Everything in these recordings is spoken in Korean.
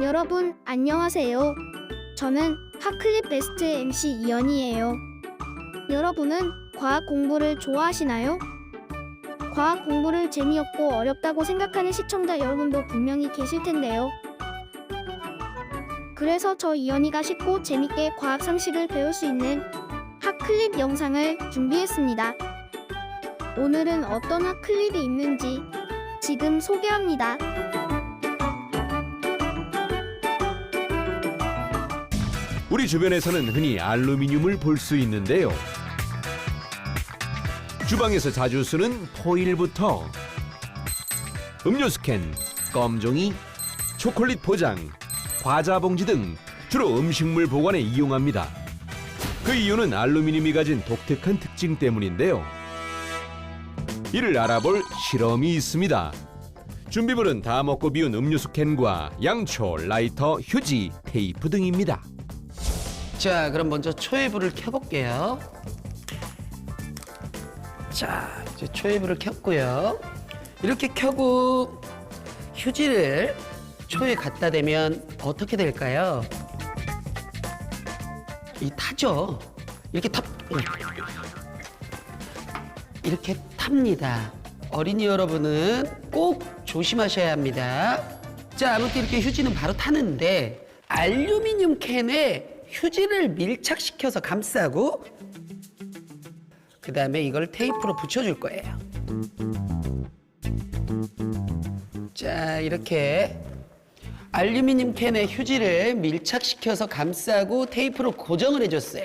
여러분, 안녕하세요. 저는 핫클립 베스트 MC 이연이에요. 여러분은 과학 공부를 좋아하시나요? 과학 공부를 재미없고 어렵다고 생각하는 시청자 여러분도 분명히 계실 텐데요. 그래서 저 이연이가 쉽고 재밌게 과학 상식을 배울 수 있는 핫클립 영상을 준비했습니다. 오늘은 어떤 핫클립이 있는지 지금 소개합니다. 우리 주변에서는 흔히 알루미늄을 볼 수 있는데요. 주방에서 자주 쓰는 포일부터 음료수 캔, 껌종이, 초콜릿 포장, 과자 봉지 등 주로 음식물 보관에 이용합니다. 그 이유는 알루미늄이 가진 독특한 특징 때문인데요. 이를 알아볼 실험이 있습니다. 준비물은 다 먹고 비운 음료수 캔과 양초, 라이터, 휴지, 테이프 등입니다. 자, 그럼 먼저 초의 불을 켜볼게요. 자, 이제 초의 불을 켰고요. 이렇게 켜고 휴지를 초에 갖다 대면 어떻게 될까요? 이 타죠. 이렇게 탑니다. 어린이 여러분은 꼭 조심하셔야 합니다. 자, 아무튼 이렇게 휴지는 바로 타는데 알루미늄 캔에 휴지를 밀착시켜서 감싸고 그 다음에 이걸 테이프로 붙여줄 거예요. 자, 이렇게 알루미늄 캔에 휴지를 밀착시켜서 감싸고 테이프로 고정을 해줬어요.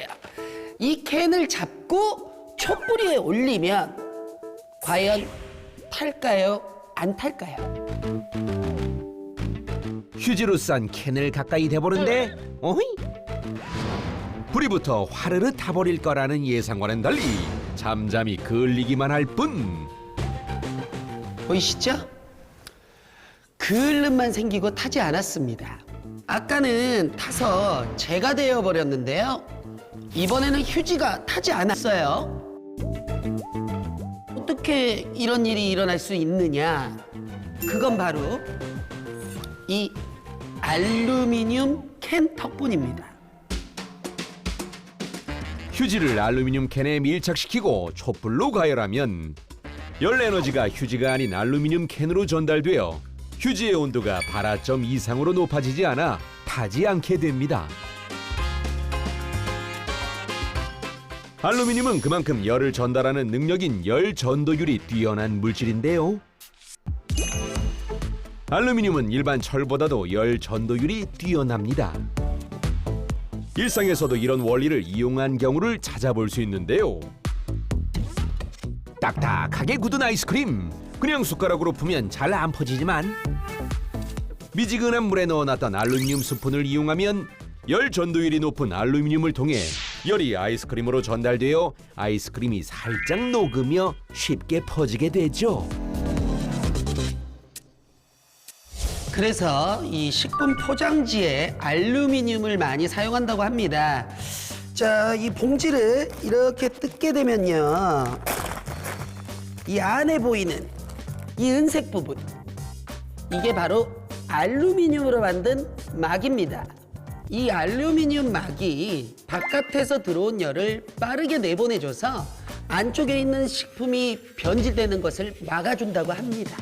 이 캔을 잡고 촛불 위에 올리면 과연 탈까요? 안 탈까요? 휴지로 싼 캔을 가까이 대보는데 어휘? 불이 붙어 화르르 타버릴 거라는 예상과는 달리 잠잠히 그을리기만 할 뿐. 보이시죠? 그을름만 생기고 타지 않았습니다. 아까는 타서 재가 되어버렸는데요. 이번에는 휴지가 타지 않았어요. 어떻게 이런 일이 일어날 수 있느냐? 그건 바로 이 알루미늄 캔 덕분입니다. 휴지를 알루미늄 캔에 밀착시키고 촛불로 가열하면 열 에너지가 휴지가 아닌 알루미늄 캔으로 전달되어 휴지의 온도가 발화점 이상으로 높아지지 않아 타지 않게 됩니다. 알루미늄은 그만큼 열을 전달하는 능력인 열 전도율이 뛰어난 물질인데요. 알루미늄은 일반 철보다도 열 전도율이 뛰어납니다. 일상에서도 이런 원리를 이용한 경우를 찾아볼 수 있는데요. 딱딱하게 굳은 아이스크림, 그냥 숟가락으로 풀면 잘 안 퍼지지만 미지근한 물에 넣어놨던 알루미늄 스푼을 이용하면 열 전도율이 높은 알루미늄을 통해 열이 아이스크림으로 전달되어 아이스크림이 살짝 녹으며 쉽게 퍼지게 되죠. 그래서 이 식품 포장지에 알루미늄을 많이 사용한다고 합니다. 자, 이 봉지를 이렇게 뜯게 되면요. 이 안에 보이는 이 은색 부분. 이게 바로 알루미늄으로 만든 막입니다. 이 알루미늄 막이 바깥에서 들어온 열을 빠르게 내보내줘서 안쪽에 있는 식품이 변질되는 것을 막아준다고 합니다.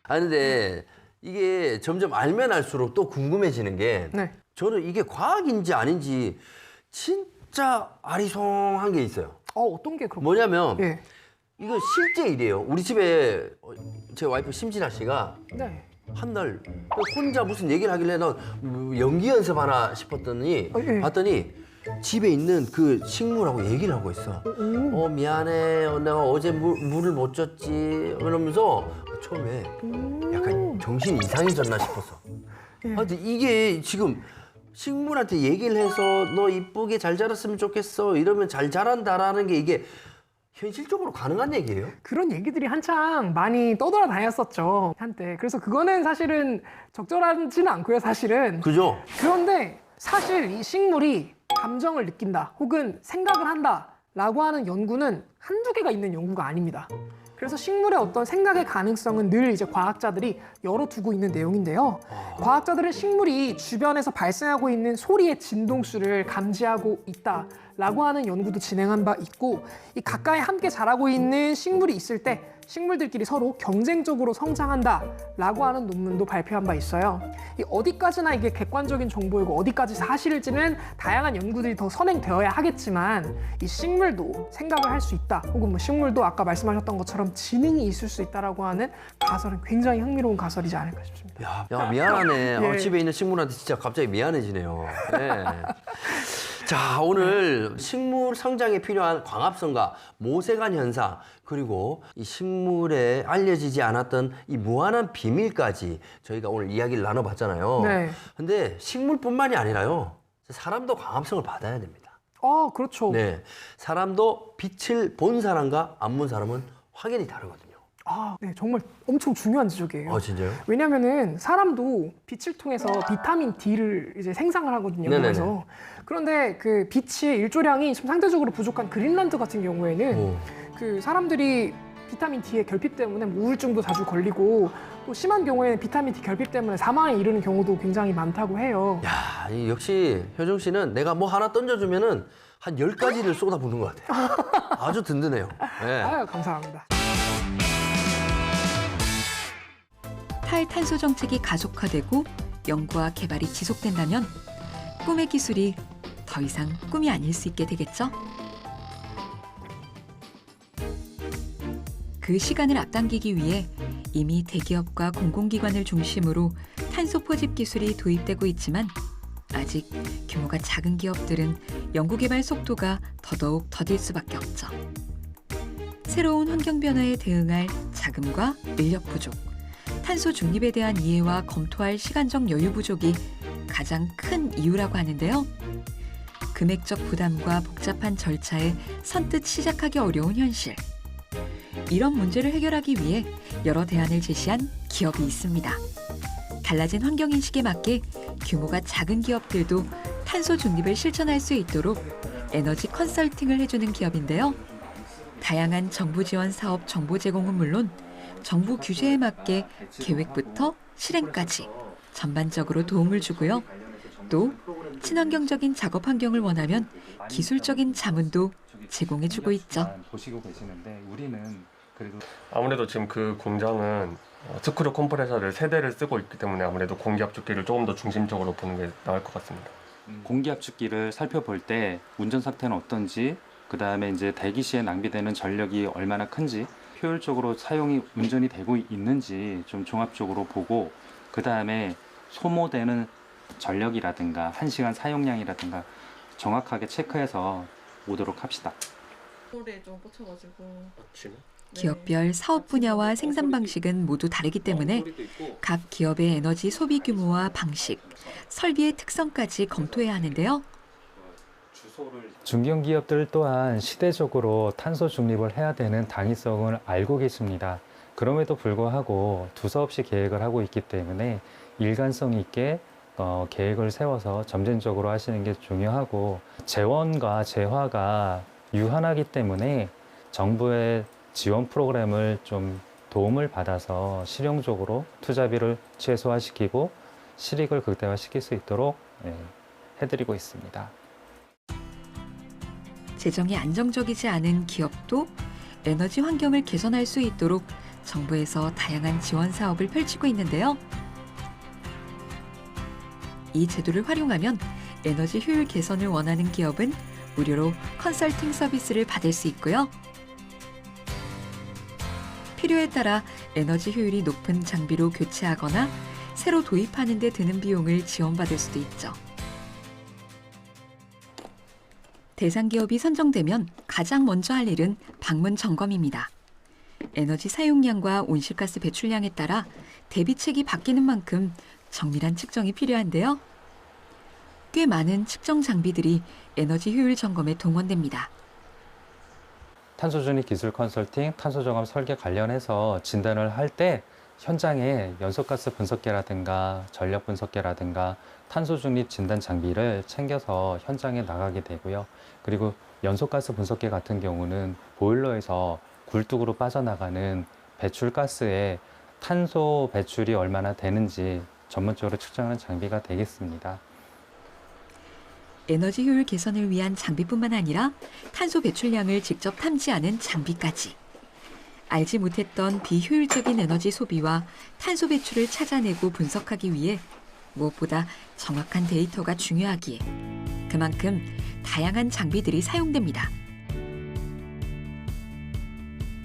아 근데 이게 점점 알면 알수록 또 궁금해지는 게 네. 저는 이게 과학인지 아닌지 진짜 아리송한 게 있어요. 어떤 게 그런 뭐냐면 예. 이거 실제 일이에요. 우리 집에 제 와이프 심진아 씨가 네. 한 날 혼자 무슨 얘기를 하길래 난 연기 연습하나 싶었더니 예. 봤더니 집에 있는 그 식물하고 얘기를 하고 있어. 미안해. 내가 어제 물을 못 줬지. 그러면서 처음에 약간 정신이 이상해졌나 싶었어. 아, 근데 이게 지금 식물한테 얘기를 해서 너 이쁘게 잘 자랐으면 좋겠어. 이러면 잘 자란다라는 게 이게 현실적으로 가능한 얘기예요? 그런 얘기들이 한창 많이 떠돌아다녔었죠, 한때. 그래서 그거는 사실은 적절하지는 않고요, 사실은. 그죠? 그런데 사실 이 식물이 감정을 느낀다 혹은 생각을 한다라고 하는 연구는 한두 개가 있는 연구가 아닙니다. 그래서 식물의 어떤 생각의 가능성은 늘 이제 과학자들이 열어두고 있는 내용인데요. 과학자들은 식물이 주변에서 발생하고 있는 소리의 진동수를 감지하고 있다라고 하는 연구도 진행한 바 있고, 이 가까이 함께 자라고 있는 식물이 있을 때 식물들끼리 서로 경쟁적으로 성장한다라고 하는 논문도 발표한 바 있어요. 이 어디까지나 이게 객관적인 정보이고 어디까지 사실일지는 다양한 연구들이 더 선행되어야 하겠지만, 이 식물도 생각을 할 수 있다, 혹은 뭐 식물도 아까 말씀하셨던 것처럼 지능이 있을 수 있다라고 하는 가설은 굉장히 흥미로운 가설이지 않을까 싶습니다. 야, 미안하네. 예. 집에 있는 식물한테 진짜 갑자기 미안해지네요. 네. 자, 오늘 식물 성장에 필요한 광합성과 모세관 현상, 그리고 이 식물에 알려지지 않았던 이 무한한 비밀까지 저희가 오늘 이야기를 나눠봤잖아요. 네. 근데 식물뿐만이 아니라요, 사람도 광합성을 받아야 됩니다. 그렇죠. 네, 사람도 빛을 본 사람과 안 본 사람은 확연히 다르거든요. 네, 정말 엄청 중요한 지적이에요. 진짜요? 왜냐면은 사람도 빛을 통해서 비타민 D를 이제 생산을 하거든요. 네네네. 그래서 그런데 그 빛의 일조량이 좀 상대적으로 부족한 그린란드 같은 경우에는 그 사람들이 비타민 D의 결핍 때문에 뭐 우울증도 자주 걸리고, 또 심한 경우에는 비타민 D 결핍 때문에 사망에 이르는 경우도 굉장히 많다고 해요. 야, 역시 효정 씨는 내가 뭐 하나 던져주면은 한 10가지를 쏟아부는 것 같아요. 아주 든든해요. 네. 아유, 감사합니다. 탈탄소 정책이 가속화되고 연구와 개발이 지속된다면 꿈의 기술이 더 이상 꿈이 아닐 수 있게 되겠죠? 그 시간을 앞당기기 위해 이미 대기업과 공공기관을 중심으로 탄소 포집 기술이 도입되고 있지만, 아직 규모가 작은 기업들은 연구개발 속도가 더더욱 더딜 수밖에 없죠. 새로운 환경 변화에 대응할 자금과 인력 부족, 탄소 중립에 대한 이해와 검토할 시간적 여유 부족이 가장 큰 이유라고 하는데요. 금액적 부담과 복잡한 절차에 선뜻 시작하기 어려운 현실. 이런 문제를 해결하기 위해 여러 대안을 제시한 기업이 있습니다. 달라진 환경인식에 맞게 규모가 작은 기업들도 탄소 중립을 실천할 수 있도록 에너지 컨설팅을 해주는 기업인데요. 다양한 정부 지원 사업 정보 제공은 물론 정부 규제에 맞게 계획부터 실행까지 전반적으로 도움을 주고요. 또 친환경적인 작업 환경을 원하면 기술적인 자문도 제공해주고 있죠. 보시고 계시는데 우리는 그래도 아무래도 지금 그 공장은 스크류 컴프레서를 3대를 쓰고 있기 때문에 아무래도 공기압축기를 조금 더 중심적으로 보는 게 나을 것 같습니다. 공기압축기를 살펴볼 때 운전 상태는 어떤지, 그 다음에 이제 대기 시에 낭비되는 전력이 얼마나 큰지, 효율적으로 사용이 운전이 되고 있는지 좀 종합적으로 보고, 그 다음에 소모되는 전력이라든가 1시간 사용량이라든가 정확하게 체크해서 오도록 합시다. 기업별 사업 분야와 생산 방식은 모두 다르기 때문에 각 기업의 에너지 소비 규모와 방식, 설비의 특성까지 검토해야 하는데요. 중견기업들 또한 시대적으로 탄소 중립을 해야 되는 당위성을 알고 계십니다. 그럼에도 불구하고 두서없이 계획을 하고 있기 때문에 일관성 있게 계획을 세워서 점진적으로 하시는 게 중요하고, 재원과 재화가 유한하기 때문에 정부의 지원 프로그램을 좀 도움을 받아서 실용적으로 투자비를 최소화시키고 실익을 극대화시킬 수 있도록 해드리고 있습니다. 재정이 안정적이지 않은 기업도 에너지 환경을 개선할 수 있도록 정부에서 다양한 지원 사업을 펼치고 있는데요. 이 제도를 활용하면 에너지 효율 개선을 원하는 기업은 무료로 컨설팅 서비스를 받을 수 있고요. 필요에 따라 에너지 효율이 높은 장비로 교체하거나 새로 도입하는 데 드는 비용을 지원받을 수도 있죠. 대상 기업이 선정되면 가장 먼저 할 일은 방문 점검입니다. 에너지 사용량과 온실가스 배출량에 따라 대비책이 바뀌는 만큼 정밀한 측정이 필요한데요. 꽤 많은 측정 장비들이 에너지 효율 점검에 동원됩니다. 탄소중립 기술 컨설팅, 탄소저감 설계 관련해서 진단을 할 때 현장에 연소가스 분석기라든가 전력 분석기라든가 탄소중립 진단 장비를 챙겨서 현장에 나가게 되고요. 그리고 연소가스 분석기 같은 경우는 보일러에서 굴뚝으로 빠져나가는 배출가스의 탄소 배출이 얼마나 되는지 전문적으로 측정하는 장비가 되겠습니다. 에너지 효율 개선을 위한 장비뿐만 아니라 탄소 배출량을 직접 탐지하는 장비까지. 알지 못했던 비효율적인 에너지 소비와 탄소 배출을 찾아내고 분석하기 위해 무엇보다 정확한 데이터가 중요하기에 그만큼 다양한 장비들이 사용됩니다.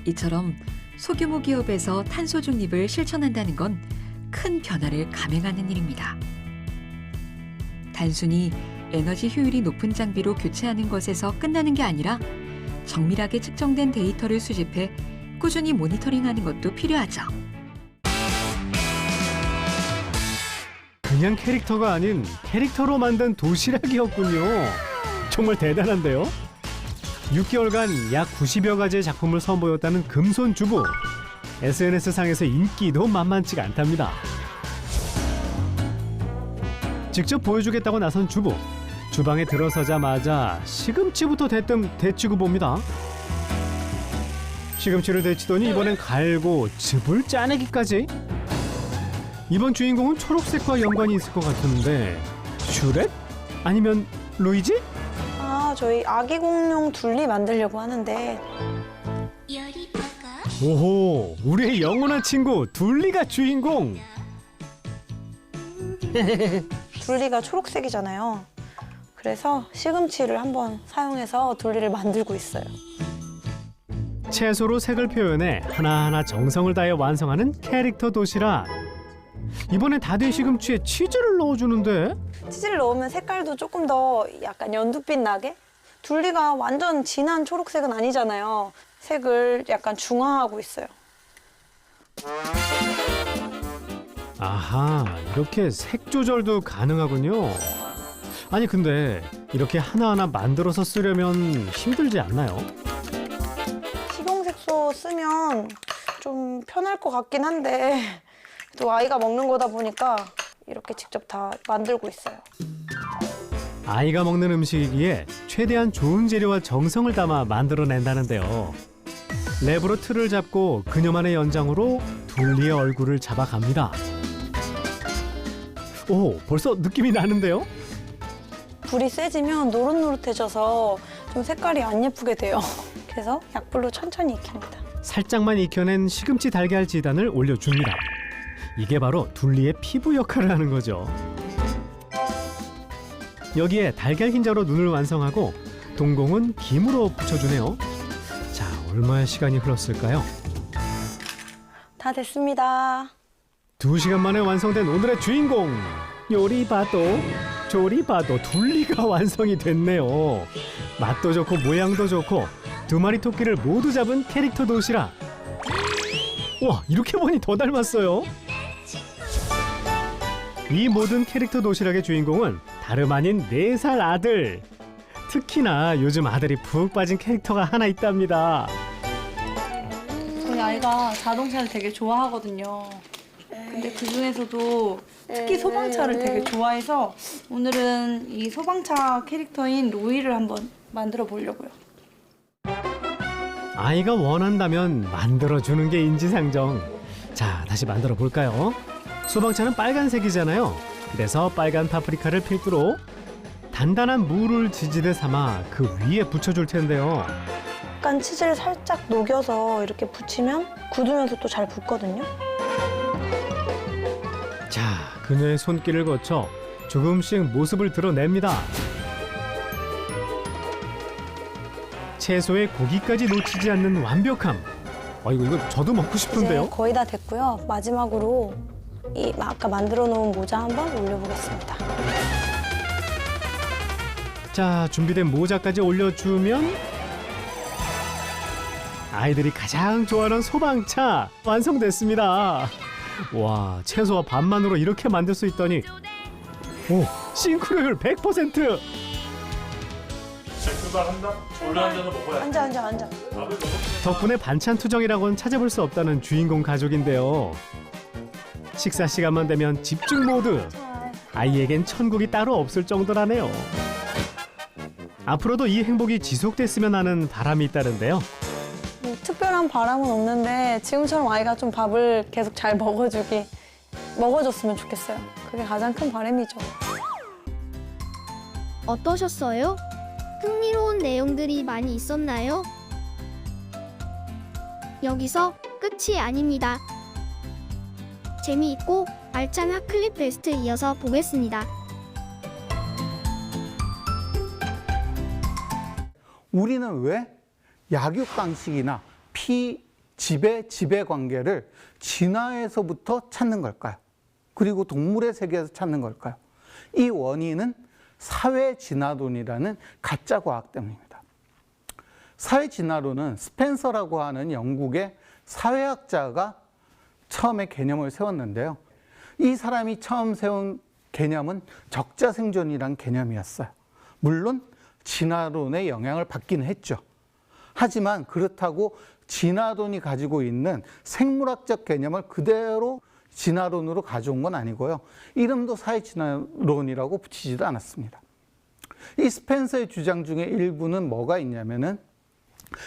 이처럼 소규모 기업에서 탄소 중립을 실천한다는 건 큰 변화를 감행하는 일입니다. 단순히 에너지 효율이 높은 장비로 교체하는 것에서 끝나는 게 아니라 정밀하게 측정된 데이터를 수집해 꾸준히 모니터링하는 것도 필요하죠. 그냥 캐릭터가 아닌 캐릭터로 만든 도시락이었군요. 정말 대단한데요? 6개월간 약 90여 가지의 작품을 선보였다는 금손 주부. SNS상에서 인기도 만만치가 않답니다. 직접 보여주겠다고 나선 주부. 주방에 들어서자마자 시금치부터 대뜸 데치고 봅니다. 시금치를 데치더니 이번엔 갈고 즙을 짜내기까지. 이번 주인공은 초록색과 연관이 있을 것 같은데 슈렉? 아니면 루이지? 저희 아기 공룡 둘리 만들려고 하는데 오호, 우리의 영원한 친구 둘리가 주인공. 둘리가 초록색이잖아요. 그래서 시금치를 한번 사용해서 둘리를 만들고 있어요. 채소로 색을 표현해 하나하나 정성을 다해 완성하는 캐릭터 도시락. 이번엔 다 된 시금치에 치즈를 넣어주는데 치즈를 넣으면 색깔도 조금 더 약간 연두빛 나게? 둘리가 완전 진한 초록색은 아니잖아요. 색을 약간 중화하고 있어요. 아하, 이렇게 색 조절도 가능하군요. 아니 근데 이렇게 하나하나 만들어서 쓰려면 힘들지 않나요? 식용색소 쓰면 좀 편할 것 같긴 한데 또 아이가 먹는 거다 보니까 이렇게 직접 다 만들고 있어요. 아이가 먹는 음식이기에 최대한 좋은 재료와 정성을 담아 만들어낸다는데요. 랩으로 틀을 잡고 그녀만의 연장으로 둘리의 얼굴을 잡아갑니다. 오, 벌써 느낌이 나는데요? 불이 세지면 노릇노릇해져서 좀 색깔이 안 예쁘게 돼요. 그래서 약불로 천천히 익힙니다. 살짝만 익혀낸 시금치 달걀 지단을 올려줍니다. 이게 바로 둘리의 피부 역할을 하는 거죠. 여기에 달걀 흰자로 눈을 완성하고 동공은 김으로 붙여주네요. 자, 얼마의 시간이 흘렀을까요? 다 됐습니다. 2시간 만에 완성된 오늘의 주인공. 요리봐도 조리봐도 둘리가 완성이 됐네요. 맛도 좋고 모양도 좋고 2마리 토끼를 모두 잡은 캐릭터 도시락. 와, 이렇게 보니 더 닮았어요. 이 모든 캐릭터 도시락의 주인공은 다름 아닌 4살 아들. 특히나 요즘 아들이 푹 빠진 캐릭터가 하나 있답니다. 저희 아이가 자동차를 되게 좋아하거든요. 근데 그 중에서도 특히 소방차를 되게 좋아해서 오늘은 이 소방차 캐릭터인 로이를 한번 만들어 보려고요. 아이가 원한다면 만들어주는 게 인지상정. 자, 다시 만들어 볼까요? 소방차는 빨간색이잖아요. 그래서 빨간 파프리카를 필두로 단단한 물을 지지대 삼아 그 위에 붙여줄 텐데요. 약간 치즈를 살짝 녹여서 이렇게 붙이면 굳으면서 또 잘 붙거든요. 자, 그녀의 손길을 거쳐 조금씩 모습을 드러냅니다. 채소에 고기까지 놓치지 않는 완벽함. 이거 저도 먹고 싶은데요. 이제 거의 다 됐고요. 마지막으로 이 아까 만들어 놓은 모자 한번 올려보겠습니다. 자, 준비된 모자까지 올려주면 아이들이 가장 좋아하는 소방차 완성됐습니다. 와, 채소와 밥만으로 이렇게 만들 수 있다니. 오, 싱크로율 100%. 출발한다? 올라앉아서 먹어야 앉아. 덕분에 반찬 투정이라고는 찾아볼 수 없다는 주인공 가족인데요. 식사 시간만 되면 집중 모드. 아이에겐 천국이 따로 없을 정도라네요. 앞으로도 이 행복이 지속됐으면 하는 바람이 있다는데요. 특별한 특별한 바람은 없는데 지금처럼 아이가 좀 밥을 계속 잘 먹어줬으면 좋겠어요. 그게 가장 큰 바람이죠. 어떠셨어요? 흥미로운 내용들이 많이 있었나요? 여기서 끝이 아닙니다. 재미있고 알찬 핫클립 베스트 이어서 보겠습니다. 우리는 왜 약육 방식이나 지배 관계를 진화에서부터 찾는 걸까요? 그리고 동물의 세계에서 찾는 걸까요? 이 원인은 사회 진화론이라는 가짜 과학 때문입니다. 사회 진화론은 스펜서라고 하는 영국의 사회학자가 처음에 개념을 세웠는데요. 이 사람이 처음 세운 개념은 적자 생존이란 개념이었어요. 물론 진화론의 영향을 받기는 했죠. 하지만 그렇다고 진화론이 가지고 있는 생물학적 개념을 그대로 진화론으로 가져온 건 아니고요. 이름도 사회 진화론이라고 붙이지도 않았습니다. 이 스펜서의 주장 중에 일부는 뭐가 있냐면은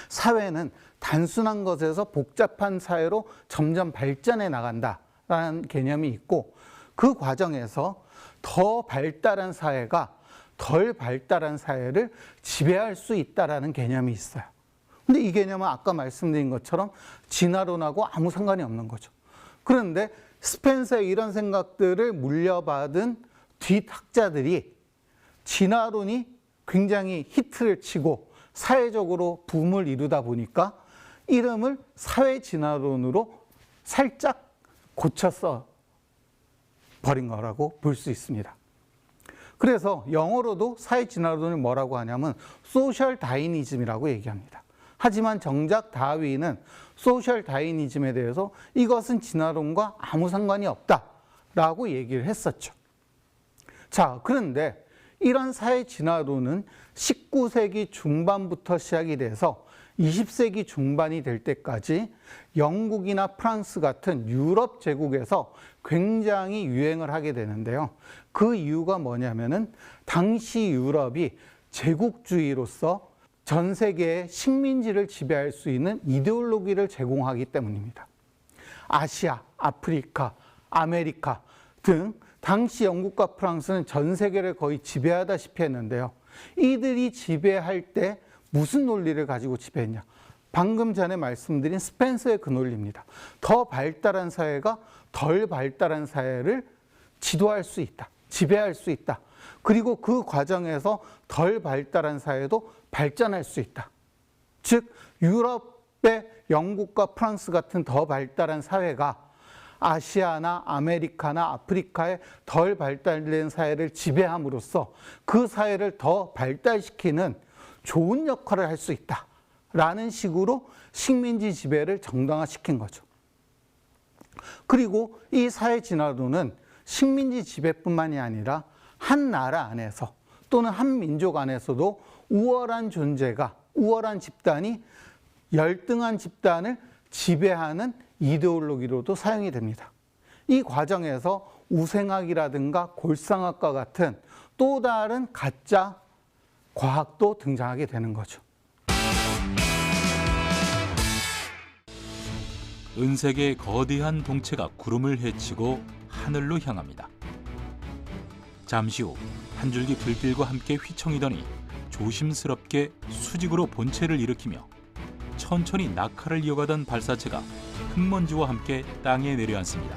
사회는 단순한 것에서 복잡한 사회로 점점 발전해 나간다라는 개념이 있고, 그 과정에서 더 발달한 사회가 덜 발달한 사회를 지배할 수 있다라는 개념이 있어요. 근데 이 개념은 아까 말씀드린 것처럼 진화론하고 아무 상관이 없는 거죠. 그런데 스펜서의 이런 생각들을 물려받은 뒷학자들이 진화론이 굉장히 히트를 치고 사회적으로 붐을 이루다 보니까 이름을 사회 진화론으로 살짝 고쳐서 버린 거라고 볼 수 있습니다. 그래서 영어로도 사회 진화론을 뭐라고 하냐면 소셜 다이니즘이라고 얘기합니다. 하지만 정작 다윈은 소셜 다이니즘에 대해서 이것은 진화론과 아무 상관이 없다라고 얘기를 했었죠. 자, 그런데 이런 사회 진화론은 19세기 중반부터 시작이 돼서 20세기 중반이 될 때까지 영국이나 프랑스 같은 유럽 제국에서 굉장히 유행을 하게 되는데요. 그 이유가 뭐냐면은 당시 유럽이 제국주의로서 전 세계의 식민지를 지배할 수 있는 이데올로기를 제공하기 때문입니다. 아시아, 아프리카, 아메리카 등 당시 영국과 프랑스는 전 세계를 거의 지배하다시피 했는데요. 이들이 지배할 때 무슨 논리를 가지고 지배했냐? 방금 전에 말씀드린 스펜서의 그 논리입니다. 더 발달한 사회가 덜 발달한 사회를 지도할 수 있다. 지배할 수 있다. 그리고 그 과정에서 덜 발달한 사회도 발전할 수 있다. 즉 유럽의 영국과 프랑스 같은 더 발달한 사회가 아시아나 아메리카나 아프리카의 덜 발달된 사회를 지배함으로써 그 사회를 더 발달시키는 좋은 역할을 할 수 있다라는 식으로 식민지 지배를 정당화시킨 거죠. 그리고 이 사회 진화론은 식민지 지배뿐만이 아니라 한 나라 안에서 또는 한 민족 안에서도 우월한 존재가, 우월한 집단이 열등한 집단을 지배하는 이데올로기로도 사용이 됩니다. 이 과정에서 우생학이라든가 골상학과 같은 또 다른 가짜 과학도 등장하게 되는 거죠. 은색의 거대한 동체가 구름을 헤치고 하늘로 향합니다. 잠시 후 한 줄기 불길과 함께 휘청이더니 조심스럽게 수직으로 본체를 일으키며 천천히 낙하를 이어가던 발사체가 흙먼지와 함께 땅에 내려앉습니다.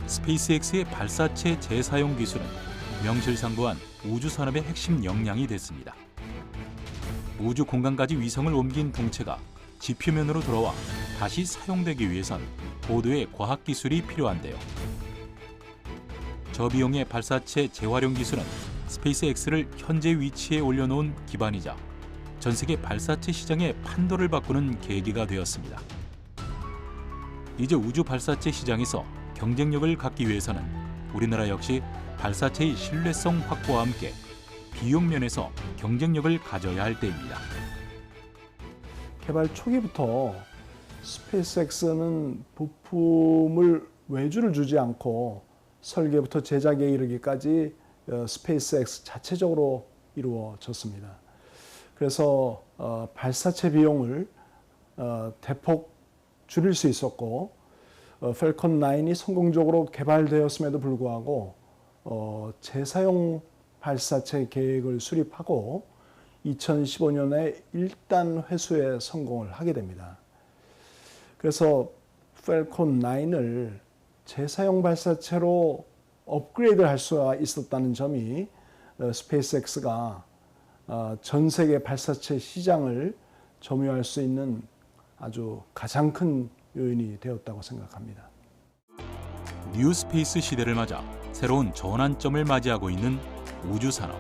스페이스X의 발사체 재사용 기술은 명실상부한 우주산업의 핵심 역량이 됐습니다. 우주 공간까지 위성을 옮긴 동체가 지표면으로 돌아와 다시 사용되기 위해선 고도의 과학기술이 필요한데요. 저비용의 발사체 재활용 기술은 스페이스X를 현재 위치에 올려놓은 기반이자 전 세계 발사체 시장의 판도를 바꾸는 계기가 되었습니다. 이제 우주 발사체 시장에서 경쟁력을 갖기 위해서는 우리나라 역시 발사체의 신뢰성 확보와 함께 비용 면에서 경쟁력을 가져야 할 때입니다. 개발 초기부터 스페이스X는 부품을 외주를 주지 않고 설계부터 제작에 이르기까지 스페이스X 자체적으로 이루어졌습니다. 그래서 발사체 비용을 대폭 줄일 수 있었고 펠컨 9이 성공적으로 개발되었음에도 불구하고 재사용 발사체 계획을 수립하고 2015년에 1단 회수에 성공을 하게 됩니다. 그래서 펠컨 9을 재사용 발사체로 업그레이드 할 수가 있었다는 점이 스페이스X가 전 세계 발사체 시장을 점유할 수 있는 아주 가장 큰 요인이 되었다고 생각합니다. 뉴 스페이스 시대를 맞아 새로운 전환점을 맞이하고 있는 우주산업.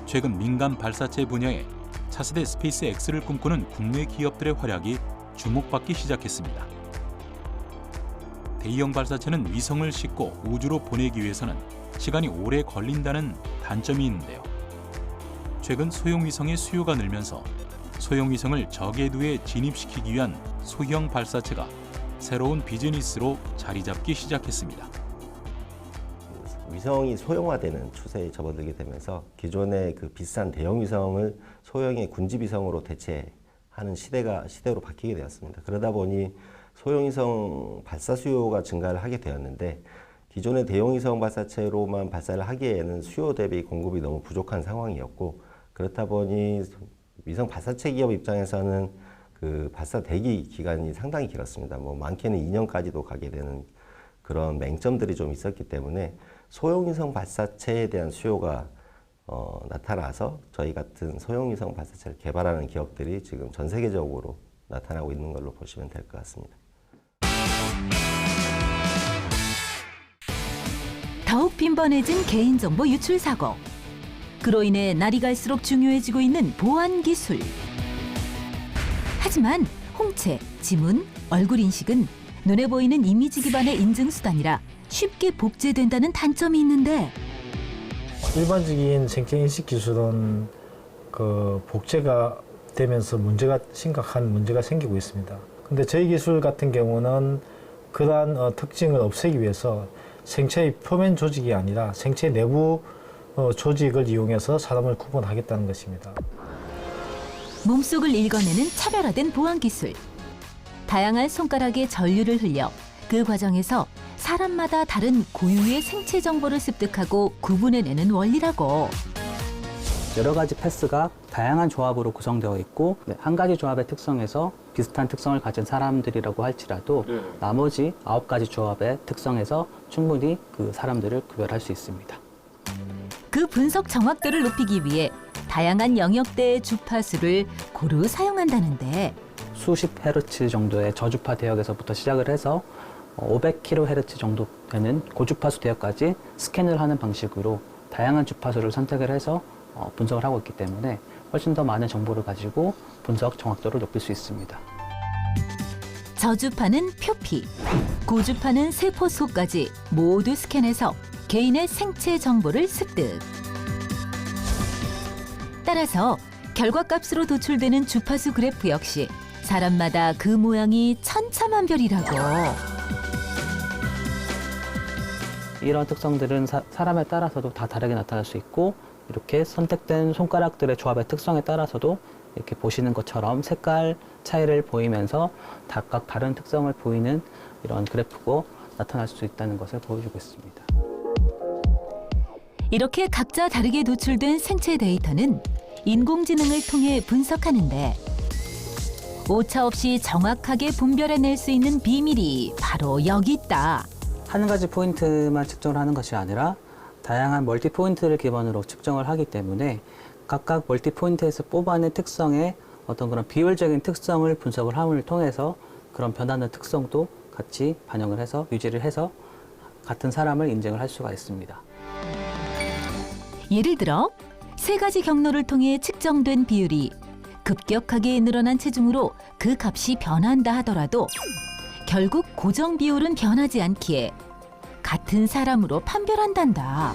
최근 민간 발사체 분야에 차세대 스페이스X를 꿈꾸는 국내 기업들의 활약이 주목받기 시작했습니다. 대형 발사체는 위성을 싣고 우주로 보내기 위해서는 시간이 오래 걸린다는 단점이 있는데요. 최근 소형 위성의 수요가 늘면서 소형 위성을 저궤도에 진입시키기 위한 소형 발사체가 새로운 비즈니스로 자리 잡기 시작했습니다. 위성이 소형화되는 추세에 접어들게 되면서 기존의 그 비싼 대형 위성을 소형의 군집 위성으로 대체하는 시대로 바뀌게 되었습니다. 그러다 보니 소형 위성 발사 수요가 증가를 하게 되었는데 기존의 대형 위성 발사체로만 발사를 하기에는 수요 대비 공급이 너무 부족한 상황이었고, 그렇다 보니 위성 발사체 기업 입장에서는 그 발사 대기 기간이 상당히 길었습니다. 뭐 많게는 2년까지도 가게 되는 그런 맹점들이 좀 있었기 때문에 소형위성 발사체에 대한 수요가 나타나서 저희 같은 소형위성 발사체를 개발하는 기업들이 지금 전 세계적으로 나타나고 있는 걸로 보시면 될 것 같습니다. 더욱 빈번해진 개인정보 유출 사고. 그로 인해 날이 갈수록 중요해지고 있는 보안 기술. 하지만 홍채, 지문, 얼굴 인식은 눈에 보이는 이미지 기반의 인증 수단이라 쉽게 복제된다는 단점이 있는데, 일반적인 생체 인식 기술은 그 복제가 되면서 심각한 문제가 생기고 있습니다. 근데 저희 기술 같은 경우는 그러한 특징을 없애기 위해서 생체의 표면 조직이 아니라 생체 내부 조직을 이용해서 사람을 구분하겠다는 것입니다. 몸속을 읽어내는 차별화된 보안 기술. 다양한 손가락에 전류를 흘려 그 과정에서 사람마다 다른 고유의 생체 정보를 습득하고 구분해내는 원리라고. 여러 가지 패스가 다양한 조합으로 구성되어 있고, 한 가지 조합의 특성에서 비슷한 특성을 가진 사람들이라고 할지라도 나머지 9가지 조합의 특성에서 충분히 그 사람들을 구별할 수 있습니다. 그 분석 정확도를 높이기 위해 다양한 영역대의 주파수를 고루 사용한다는데, 수십 헤르츠 정도의 저주파 대역에서부터 시작을 해서 500kHz 정도 되는 고주파수 대역까지 스캔을 하는 방식으로 다양한 주파수를 선택을 해서 분석을 하고 있기 때문에 훨씬 더 많은 정보를 가지고 분석 정확도를 높일 수 있습니다. 저주파는 표피, 고주파는 세포수까지 모두 스캔해서 개인의 생체 정보를 습득. 따라서 결과값으로 도출되는 주파수 그래프 역시 사람마다 그 모양이 천차만별이라고. 이런 특성들은 사람에 따라서도 다 다르게 나타날 수 있고, 이렇게 선택된 손가락들의 조합의 특성에 따라서도 이렇게 보시는 것처럼 색깔 차이를 보이면서 각각 다른 특성을 보이는 이런 그래프고 나타날 수 있다는 것을 보여주고 있습니다. 이렇게 각자 다르게 도출된 생체 데이터는 인공지능을 통해 분석하는데, 오차 없이 정확하게 분별해낼 수 있는 비밀이 바로 여기 있다. 한 가지 포인트만 측정을 하는 것이 아니라 다양한 멀티 포인트를 기반으로 측정을 하기 때문에 각각 멀티 포인트에서 뽑아낸 특성의 어떤 그런 비율적인 특성을 분석을 함을 통해서 그런 변하는 특성도 같이 반영을 해서 유지를 해서 같은 사람을 인증을 할 수가 있습니다. 예를 들어 3가지 경로를 통해 측정된 비율이 급격하게 늘어난 체중으로 그 값이 변한다 하더라도 결국 고정 비율은 변하지 않기에 같은 사람으로 판별한단다.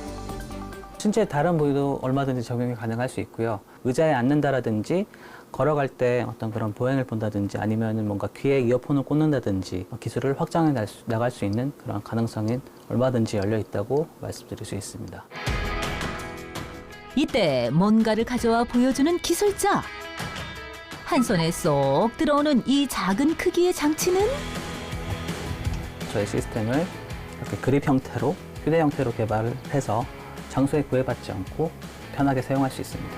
신체의 다른 부위도 얼마든지 적용이 가능할 수 있고요. 의자에 앉는다라든지 걸어갈 때 어떤 그런 보행을 본다든지 아니면 뭔가 귀에 이어폰을 꽂는다든지 기술을 확장해 나갈 수 있는 그런 가능성은 얼마든지 열려 있다고 말씀드릴 수 있습니다. 이때 뭔가를 가져와 보여주는 기술자. 한 손에 쏙 들어오는 이 작은 크기의 장치는 저희 시스템을 이렇게 그립 형태로, 휴대 형태로 개발을 해서 장소에 구애받지 않고 편하게 사용할 수 있습니다.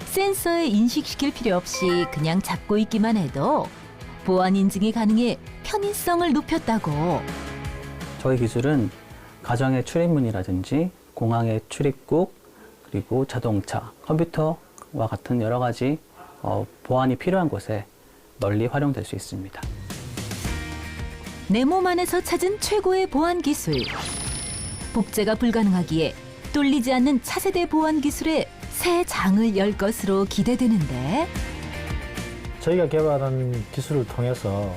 센서에 인식시킬 필요 없이 그냥 잡고 있기만 해도 보안 인증이 가능해 편의성을 높였다고. 저희 기술은 가정의 출입문이라든지 공항의 출입국, 그리고 자동차, 컴퓨터와 같은 여러 가지 보안이 필요한 곳에 널리 활용될 수 있습니다. 내 몸 안에서 찾은 최고의 보안 기술. 복제가 불가능하기에 뚫리지 않는 차세대 보안 기술의 새 장을 열 것으로 기대되는데 저희가 개발한 기술을 통해서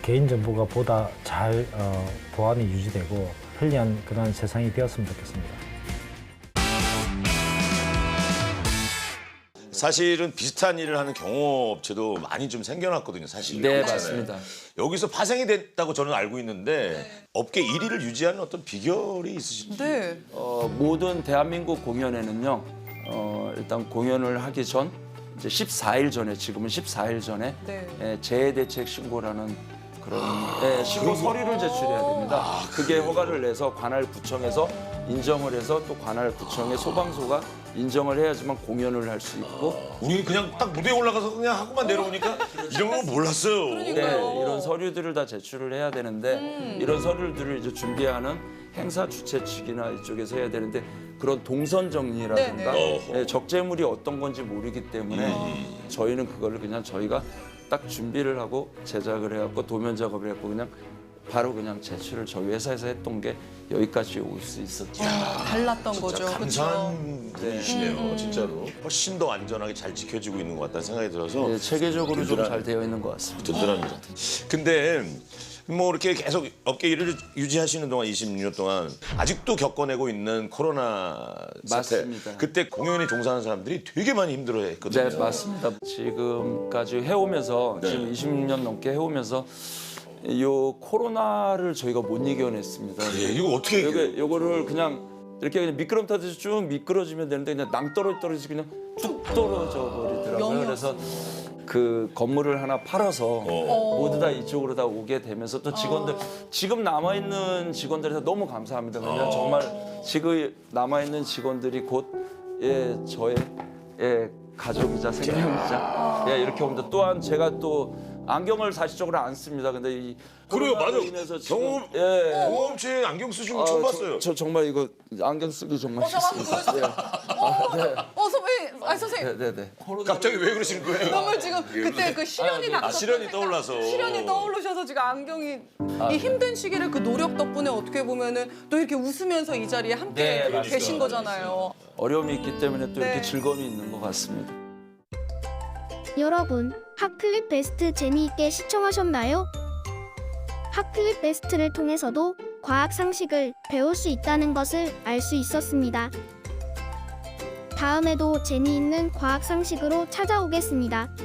개인정보가 보다 잘 보안이 유지되고 편리한 그런 세상이 되었으면 좋겠습니다. 사실은 비슷한 일을 하는 경호업체도 많이 좀 생겨났거든요, 사실. 네, 맞습니다. 여기서 파생이 됐다고 저는 알고 있는데 업계 1위를 유지하는 어떤 비결이 있으신지. 네. 모든 대한민국 공연에는요, 일단 공연을 하기 전 이제 14일 전에, 지금은 14일 전에 재해대책 신고라는 그런 신고 서류를 제출해야 됩니다. 그게 허가를 내서 관할 구청에서 인정을 해서 또 관할 구청의 소방서가 인정을 해야지만 공연을 할 수 있고. 우리 그냥 딱 무대에 올라가서 그냥 하고만 내려오니까 이런 거 몰랐어요. 네, 이런 서류들을 다 제출을 해야 되는데 이런 서류들을 이제 준비하는 행사 주최 측이나 이쪽에서 해야 되는데 그런 동선 정리라든가 적재물이 어떤 건지 모르기 때문에 저희는 그거를 그냥 저희가 딱 준비를 하고 제작을 해갖고 도면 작업을 했고 그냥 바로 그냥 제출을 저희 회사에서 했던 게 여기까지 올 수 있었죠. 달랐던 거죠. 감사한 분이시네요, 진짜로. 훨씬 더 안전하게 잘 지켜지고 있는 것 같다는 생각이 들어서. 네, 체계적으로 좀 잘 되어 있는 것 같습니다. 든든합니다. 근데 뭐 이렇게 계속 업계 일을 유지하시는 동안 26년 동안 아직도 겪어내고 있는 코로나 사태. 맞습니다. 그때 공연에 종사하는 사람들이 되게 많이 힘들어했거든요. 네, 맞습니다. 지금까지 해오면서 지금 20년 넘게 해오면서 이 코로나를 저희가 못 이겨냈습니다. 이거 어떻게 이겨요? 요거를 그냥 이렇게 그냥 미끄럼 타듯이 쭉 미끄러지면 되는데 그냥 낭떠러지 그냥 쭉 떨어져 버리더라고요. 그래서 그 건물을 하나 팔아서 모두 다 이쪽으로 다 오게 되면서 또 직원들 지금 남아있는 직원들에서 너무 감사합니다. 왜냐면 정말 지금 남아있는 직원들이 곧 저의 가족이자 생명이자 이렇게 옵니다. 또한 제가 또 안경을 사실적으로 안 씁니다. 근데 이 그래요, 맞아요. 경험치 안경 쓰신 거 처음 봤어요. 저 정말 이거 안경 쓰기 정말 싫습니다. 선생님. 네. 갑자기 왜 그러시는 거예요? 너무 지금 그때 그 시련이 닥쳤을 시련이 떠올라서. 시련이 떠오르셔서 지금 안경이 이 힘든 시기를 그 노력 덕분에 어떻게 보면은 또 이렇게 웃으면서 이 자리에 함께 계신 거잖아요. 어려움이 있기 때문에 또 네. 이렇게 즐거움이 있는 것 같습니다. 여러분, 핫클립 베스트 재미있게 시청하셨나요? 핫클립 베스트를 통해서도 과학 상식을 배울 수 있다는 것을 알 수 있었습니다. 다음에도 재미있는 과학 상식으로 찾아오겠습니다.